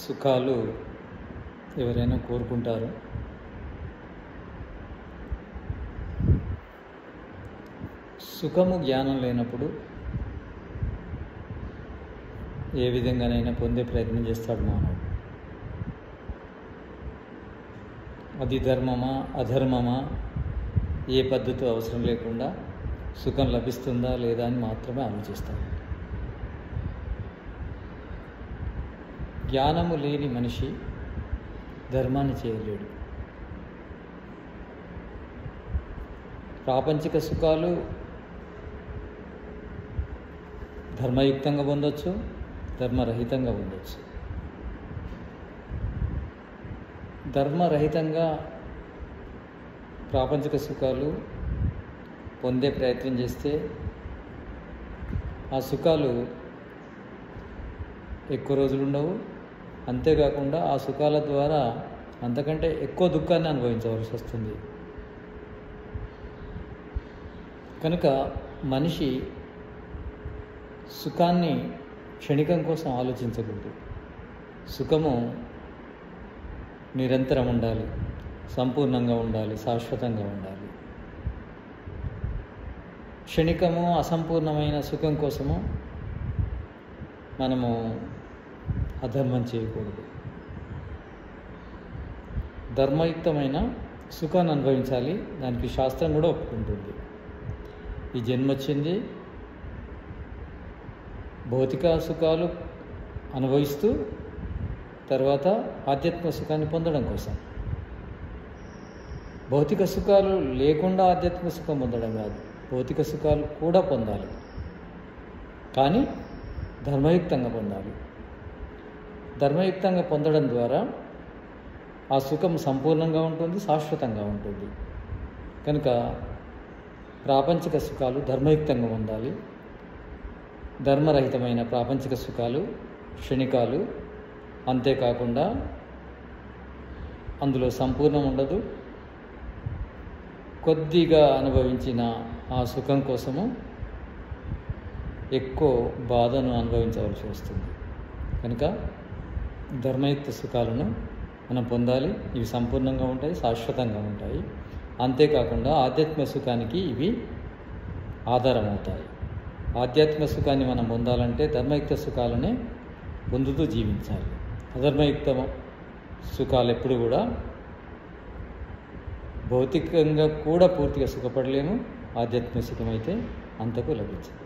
సుఖాలు ఎవరైనా కోరుకుంటారు. సుఖము జ్ఞానం లేనప్పుడు ఏ విధంగానైనా పొందే ప్రయత్నం చేస్తాడు మానవుడు. అది ధర్మమా అధర్మమా ఏ పద్ధతి అవసరం లేకుండా సుఖం లభిస్తుందా లేదా అని మాత్రమే ఆలోచిస్తాడు. జ్ఞానము లేని మనిషి ధర్మాన్ని చేయలేడు. ప్రాపంచిక సుఖాలు ధర్మయుక్తంగా పొందొచ్చు, ధర్మరహితంగా పొందొచ్చు. ధర్మరహితంగా ప్రాపంచిక సుఖాలు పొందే ప్రయత్నం చేస్తే ఆ సుఖాలు ఎక్కువ రోజులు ఉండవు. అంతేకాకుండా ఆ సుఖాల ద్వారా అంతకంటే ఎక్కువ దుఃఖాన్ని అనుభవించవలసి వస్తుంది. కనుక మనిషి సుఖాన్ని క్షణికం కోసం ఆలోచించకూడదు. సుఖము నిరంతరం ఉండాలి, సంపూర్ణంగా ఉండాలి, శాశ్వతంగా ఉండాలి. క్షణికము అసంపూర్ణమైన సుఖం కోసము మనము అధర్మం చేయకూడదు. ధర్మయుక్తమైన సుఖాన్ని అనుభవించాలి. దానికి శాస్త్రం కూడా ఒప్పుకుంటుంది. ఈ జన్మ వచ్చింది భౌతిక సుఖాలు అనుభవిస్తూ తర్వాత ఆధ్యాత్మిక సుఖాన్ని పొందడం కోసం. భౌతిక సుఖాలు లేకుండా ఆధ్యాత్మిక సుఖం పొందడం కాదు, భౌతిక సుఖాలు కూడా పొందాలి, కానీ ధర్మయుక్తంగా పొందాలి. ధర్మయుక్తంగా పొందడం ద్వారా ఆ సుఖం సంపూర్ణంగా ఉంటుంది, శాశ్వతంగా ఉంటుంది. కనుక ప్రాపంచిక సుఖాలు ధర్మయుక్తంగా పొందాలి. ధర్మరహితమైన ప్రాపంచిక సుఖాలు క్షణికాలు, అంతేకాకుండా అందులో సంపూర్ణం ఉండదు. కొద్దిగా అనుభవించిన ఆ సుఖం కోసము ఎక్కువ బాధను అనుభవించవలసి వస్తుంది. కనుక ధర్మయుక్త సుఖాలను మనం పొందాలి. ఇవి సంపూర్ణంగా ఉంటాయి, శాశ్వతంగా ఉంటాయి. అంతేకాకుండా ఆధ్యాత్మిక సుఖానికి ఇవి ఆధారం అవుతాయి. ఆధ్యాత్మిక సుఖాన్ని మనం పొందాలంటే ధర్మయుక్త సుఖాలనే పొందుతూ జీవించాలి. అధర్మయుక్త సుఖాలు ఎప్పుడు కూడా భౌతికంగా కూడా పూర్తిగా సుఖపడలేము. ఆధ్యాత్మిక సుఖమైతే అంతకు లభించదు.